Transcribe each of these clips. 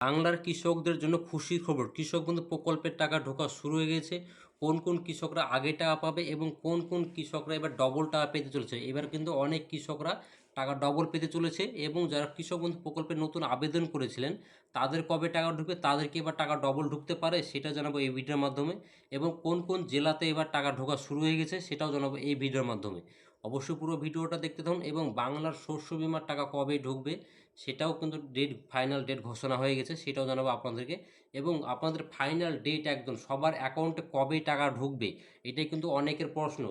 বাংলার কৃষকদের জন্য খুশির খবর, কৃষক বন্ধু প্রকল্পের টাকা ঢোকা শুরু হয়ে গেছে। কোন কোন কৃষকরা আগে টাকা পাবে এবং কোন কোন কৃষকরা এবার ডবল টাকা পেতে চলেছে। এবার কিন্তু অনেক কৃষকরা টাকা ডবল পেতে চলেছে এবং যারা কৃষক বন্ধু প্রকল্পে নতুন আবেদন করেছিলেন তাদের কবে টাকা ঢুকবে, তাদেরকে এবার টাকা ডবল ঢুকতে পারে সেটা জানাবো এই ভিডিওর মাধ্যমে। এবং কোন কোন জেলাতে এবার টাকা ঢোকা শুরু হয়ে গেছে সেটাও জানাবো এই ভিডিওর মাধ্যমে। অবশ্যই পুরো ভিডিওটা দেখতে থাকুন। এবং বাংলার শস্য বিমার টাকা কবে ঢুকবে সেটাও কিন্তু ফাইনাল ডেট ঘোষণা হয়ে গেছে, সেটাও জানাবো আপনাদেরকে। এবং আপনাদের ফাইনাল ডেট একদম সবার অ্যাকাউন্টে কবে টাকা ঢুকবে এটাই কিন্তু অনেকের প্রশ্ন।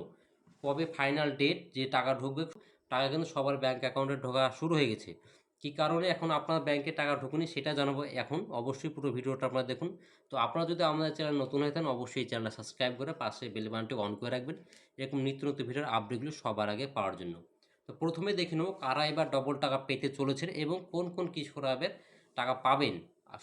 কবে ফাইনাল ডেট যে টাকা ঢুকবে, টাকা কিন্তু সবার ব্যাঙ্ক অ্যাকাউন্টে ঢোকা শুরু হয়ে গেছে। কী কারণে এখন আপনার ব্যাংকে টাকা ঢুকুনি সেটা জানাবো এখন। অবশ্যই পুরো ভিডিওটা আপনারা দেখুন। তো আপনারা যদি আমাদের চ্যানেল নতুন হয়ে থাকেন অবশ্যই এই চ্যানেলটা সাবস্ক্রাইব করে পাশে বেল বাটনটি অন করে রাখবেন এরকম নিত্য নতুন ভিডিওর আপডেটগুলো সবার আগে পাওয়ার জন্য। তো প্রথমে দেখে নেব কারা এবার ডবল টাকা পেতে চলেছেন এবং কোন কোন কৃষকরা এবার টাকা পাবেন,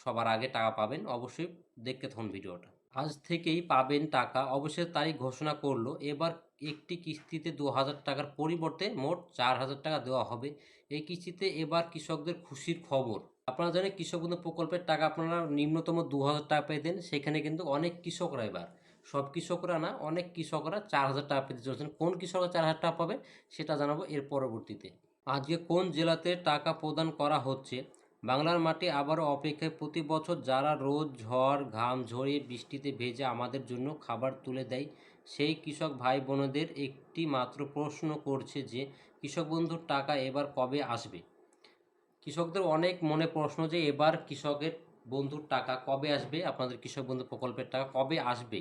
সবার আগে টাকা পাবেন। অবশ্যই দেখতে থাকুন ভিডিওটা। আজ থেকেই পাবেন টাকা, অবশ্যই তারিখ ঘোষণা করলো। এবার একটি কিস্তিতে 2,000 টাকার পরিবর্তে মোট 4,000 টাকা দেওয়া হবে। এই কিস্তিতে এবার কৃষকদের খুশির খবর। আপনারা জানেন কৃষক বন্ধু প্রকল্পের টাকা আপনারা নিম্নতম 2,000 টাকা পেতেন, সেখানে কিন্তু অনেক কৃষকরা এবার, সব কৃষকরা না, অনেক কৃষকরা 4,000 টাকা পেতে চলেছেন। কোন কৃষকরা 4,000 টাকা পাবে সেটা জানাবো এর পরবর্তীতে। আজকে কোন জেলাতে টাকা প্রদান করা হচ্ছে। বাংলার মাটি আবারও অপেক্ষায়। প্রতি বছর যারা রোদ ঝড় ঘাম ঝরিয়ে বৃষ্টিতে ভেজে আমাদের জন্য খাবার তুলে দেয়, সেই কৃষক ভাই বোনদের একটি মাত্র প্রশ্ন করছে যে কৃষক বন্ধুর টাকা এবার কবে আসবে। কৃষকদের অনেক মনে প্রশ্ন যে এবার কৃষকের বন্ধুর টাকা কবে আসবে, আপনাদের কৃষক বন্ধু প্রকল্পের টাকা কবে আসবে।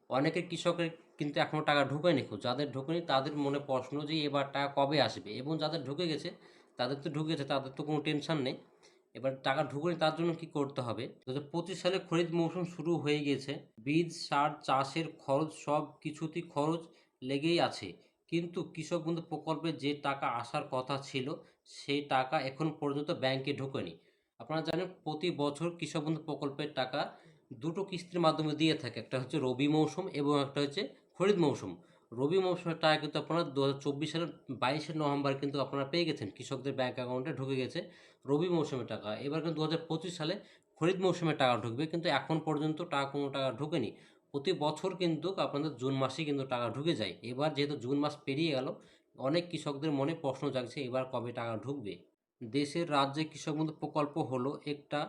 অনেকের কৃষকের কিন্তু এখনও টাকা ঢুকেনি, যাদের ঢুকেনি তাদের মনে প্রশ্ন যে এবার টাকা কবে আসবে। এবং যাদের ঢুকে গেছে তাদের তো ঢুকেছে, তাদের তো কোনো টেনশন নেই। এবার টাকা ঢুকেনি তার জন্য কি করতে হবে। 2025 সালে খরিদ মৌসুম শুরু হয়ে গেছে। বীজ সার চাষের খরচ সব কিছুতেই খরচ লেগেই আছে। কিন্তু কৃষক বন্ধু প্রকল্পে যে টাকা আসার কথা ছিল সেই টাকা এখন পর্যন্ত ব্যাংকে ঢোকেনি। আপনারা জানেন প্রতি বছর কৃষক বন্ধু প্রকল্পের টাকা দুটো কিস্তির মাধ্যমে দিয়ে থাকে, একটা হচ্ছে রবি মৌসুম এবং একটা হচ্ছে খরিদ মৌসুম। রবি মৌসুমের টাকা কিন্তু আপনারা 2024 সালের 22শে নভেম্বর কিন্তু আপনারা পেয়ে গেছেন, কৃষকদের ব্যাংক অ্যাকাউন্টে ঢুকে গেছে রবি মৌসুমের টাকা। এবার কিন্তু 2025 সালে খরিদ মৌসুমের টাকা ঢুকবে, কিন্তু এখন পর্যন্ত কোনো টাকা ঢুকেনি। প্রতি বছর কিন্তু আপনাদের জুন মাসেই কিন্তু টাকা ঢুকে যায়। এবার যেহেতু জুন মাস পেরিয়ে গেল, অনেক কৃষকদের মনে প্রশ্ন জাগছে এবার কবে টাকা ঢুকবে। দেশের রাজ্যে কৃষক বন্ধু প্রকল্প হলো একটা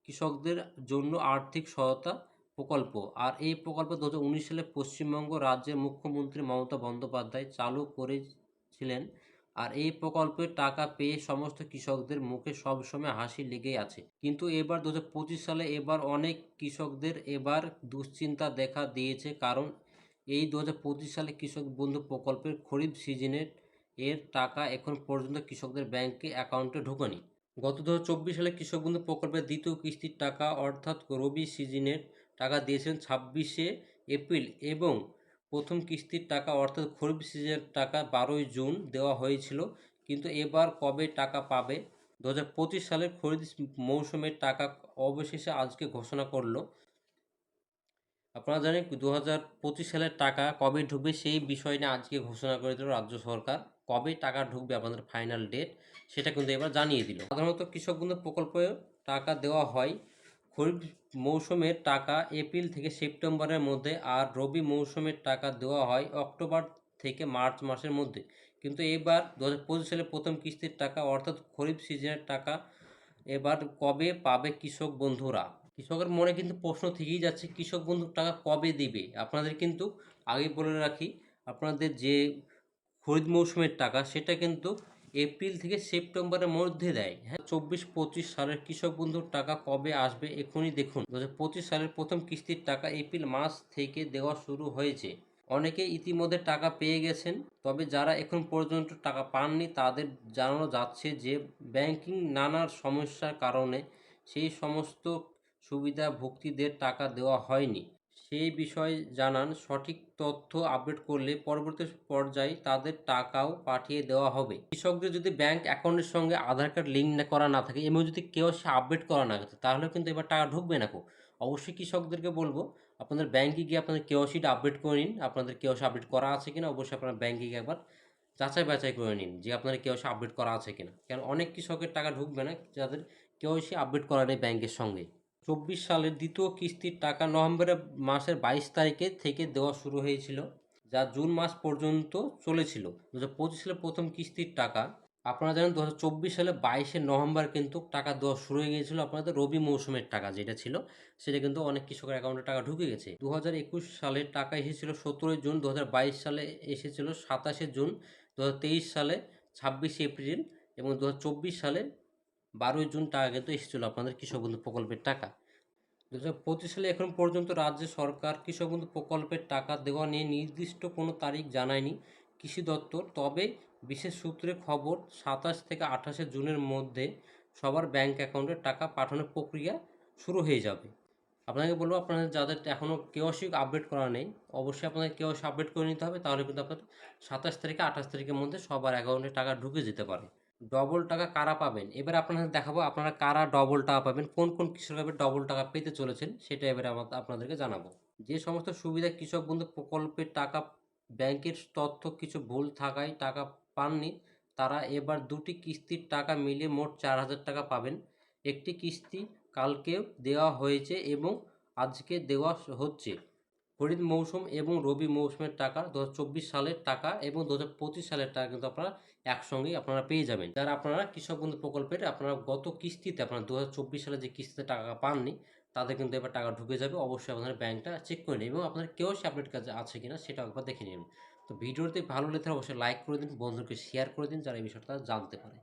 কৃষকদের জন্য আর্থিক সহায়তা প্রকল্প। আর এই প্রকল্প 2019 সালে পশ্চিমবঙ্গ রাজ্যের মুখ্যমন্ত্রী মমতা বন্দ্যোপাধ্যায় চালু করেছিলেন। আর এই প্রকল্পের টাকা পেয়ে সমস্ত কৃষকদের মুখে সবসময় হাসি লেগেই আছে। কিন্তু এবার 2025 সালে এবার অনেক কৃষকদের এবার দুশ্চিন্তা দেখা দিয়েছে, কারণ এই 2025 সালে কৃষক বন্ধু প্রকল্পের খরিফ সিজনের এর টাকা এখন পর্যন্ত কৃষকদের ব্যাংকে অ্যাকাউন্টে ঢোকেনি। গত 2024 সালে কৃষক বন্ধু প্রকল্পের দ্বিতীয় কিস্তির টাকা অর্থাৎ রবি সিজনের টাকা দিয়েছেন 26শে এপ্রিল এবং প্রথম কিস্তির টাকা অর্থাৎ খরিফ সিজনের টাকা 12ই জুন দেওয়া হয়েছিল। কিন্তু এবার কবে টাকা পাবে। 2025 সালের খরিফ মৌসুমের টাকা অবশেষে আজকে ঘোষণা করলো। আপনারা জানেন 2025 সালের টাকা কবে ঢুকবে সেই বিষয় নিয়ে আজকে ঘোষণা করে দিল রাজ্য সরকার। কবে টাকা ঢুকবে আপনাদের ফাইনাল ডেট সেটা কিন্তু এবার জানিয়ে দিল। সাধারণত কৃষক বন্ধু প্রকল্পে টাকা দেওয়া হয় খরিফ মৌসুমের টাকা এপ্রিল থেকে সেপ্টেম্বরের মধ্যে, আর রবি মৌসুমের টাকা দেওয়া হয় অক্টোবর থেকে মার্চ মাসের মধ্যে। কিন্তু এবার 2025 সালে প্রথম কিস্তির টাকা অর্থাৎ খরিফ সিজনের টাকা এবার কবে পাবে কৃষক বন্ধুরা। কৃষকের মনে কিন্তু প্রশ্ন থেকেই যাচ্ছে কৃষক বন্ধুর টাকা কবে দিবে। আপনাদের কিন্তু আগে বলে রাখি, আপনাদের যে খরিদ মৌসুমের টাকা সেটা কিন্তু এপ্রিল থেকে সেপ্টেম্বরের মধ্যে দেয়। হ্যাঁ, 24-25 সালের কৃষক বন্ধুর টাকা কবে আসবে এখনই দেখুন। 2025 সালের প্রথম কিস্তির টাকা এপ্রিল মাস থেকে দেওয়া শুরু হয়েছে। অনেকে ইতিমধ্যে টাকা পেয়ে গেছেন, তবে যারা এখন পর্যন্ত টাকা পাননি তাদের জানানো যাচ্ছে যে ব্যাংকিং নানা সমস্যার কারণে সেই সমস্ত সুবিধাভোগীদের টাকা দেওয়া হয়নি। সেই বিষয়ে জানান, সঠিক তথ্য আপডেট করলে পরবর্তী পর্যায়ে তাদের টাকাও পাঠিয়ে দেওয়া হবে। কৃষকদের যদি ব্যাংক অ্যাকাউন্টের সঙ্গে আধার কার্ড লিঙ্ক করা না থাকে এবং যদি কেওয়াইসি আপডেট করা না থাকে তাহলে কিন্তু এবার টাকা ঢুকবে না। অবশ্যই কৃষকদেরকে বলবো আপনাদের ব্যাংকে গিয়ে আপনাদের কেওয়াইসিটা আপডেট করে নিন। আপনাদের কেওয়াইসি আপডেট করা আছে কিনা অবশ্যই আপনার ব্যাংকে গিয়ে একবার যাচাই বাছাই করে নিন যে আপনাদের কেওয়াইসি আপডেট করা আছে কিনা। কারণ অনেক কৃষকের টাকা ঢুকবে না যাদের কেওয়াইসি আপডেট করা নেই ব্যাংকের সঙ্গে। 2024 সালের দ্বিতীয় কিস্তির টাকা নভেম্বরের মাসের 22 তারিখে থেকে দেওয়া শুরু হয়েছিল, যা জুন মাস পর্যন্ত চলেছিল। 2025 সালে প্রথম কিস্তির টাকা আপনারা জানেন 2024 সালে 22শে নভেম্বর কিন্তু টাকা দেওয়া শুরু হয়ে গিয়েছিল। আপনাদের রবি মৌসুমের টাকা যেটা ছিল সেটা কিন্তু অনেক কৃষকের অ্যাকাউন্টে টাকা ঢুকে গেছে। 2021 সালে টাকা এসেছিল 17 জুন, 2022 সালে এসেছিল 27শে জুন, 2023 সালে 26শে এপ্রিল এবং 2024 সালে 12ই জুন টাকা কিন্তু এসেছিল আপনাদের কৃষক বন্ধু প্রকল্পের টাকা। 2025 সালে এখন পর্যন্ত রাজ্য সরকার কৃষক বন্ধু প্রকল্পের টাকা দেওয়া নিয়ে নির্দিষ্ট কোনো তারিখ জানায়নি কৃষি দপ্তর। তবে বিশেষ সূত্রে খবর 27 থেকে 28শে জুনের মধ্যে সবার ব্যাংক অ্যাকাউন্টে টাকা পাঠানোর প্রক্রিয়া শুরু হয়ে যাবে। আপনাকে বলবো আপনাদের যাদের এখনও কেওয়াইসি আপডেট করা নেই, অবশ্যই আপনাদের কেওয়াইসি আপডেট করে নিতে হবে, তাহলে কিন্তু আপনার 27 থেকে 28 তারিখের মধ্যে সবার অ্যাকাউন্টে টাকা ঢুকে যেতে পারে। ডবল টাকা কারা পাবেন, এবার আপনাদের দেখাবো আপনারা কারা ডবল টাকা পাবেন, কোন কোন কৃষকরা ডবল টাকা পেতে চলেছেন সেটা এবারে আপনাদেরকে জানাবো। যে সমস্ত সুবিধা কৃষক বন্ধু প্রকল্পের টাকা ব্যাংকের তথ্য কিছু ভুল থাকায় টাকা পাননি, তারা এবার দুটি কিস্তির টাকা মিলিয়ে মোট 4,000 টাকা পাবেন। একটি কিস্তি কালকেও দেওয়া হয়েছে এবং আজকে দেওয়া হচ্ছে। খরিফ মৌসুম এবং রবি মৌসুমের টাকা 2024 সালের টাকা এবং 2025 সালের টাকা কিন্তু আপনারা একসঙ্গেই আপনারা পেয়ে যাবেন। যারা আপনারা কৃষক বন্ধু প্রকল্পের আপনারা গত কিস্তিতে আপনারা 2024 সালে যে কিস্তিতে টাকা পাননি তাদের কিন্তু এবার টাকা ঢুকে যাবে। অবশ্যই আপনাদের ব্যাংকটা চেক করে নিন এবং আপনাদের কেওয়াইসি আপডেট কাজ আছে কিনা সেটাও একবার দেখে নিন। তো ভিডিওটি ভালো লেগে থাকলে অবশ্যই লাইক করে দিন, বন্ধুকে শেয়ার করে দিন যারা এই বিষয়টা জানতে পারে।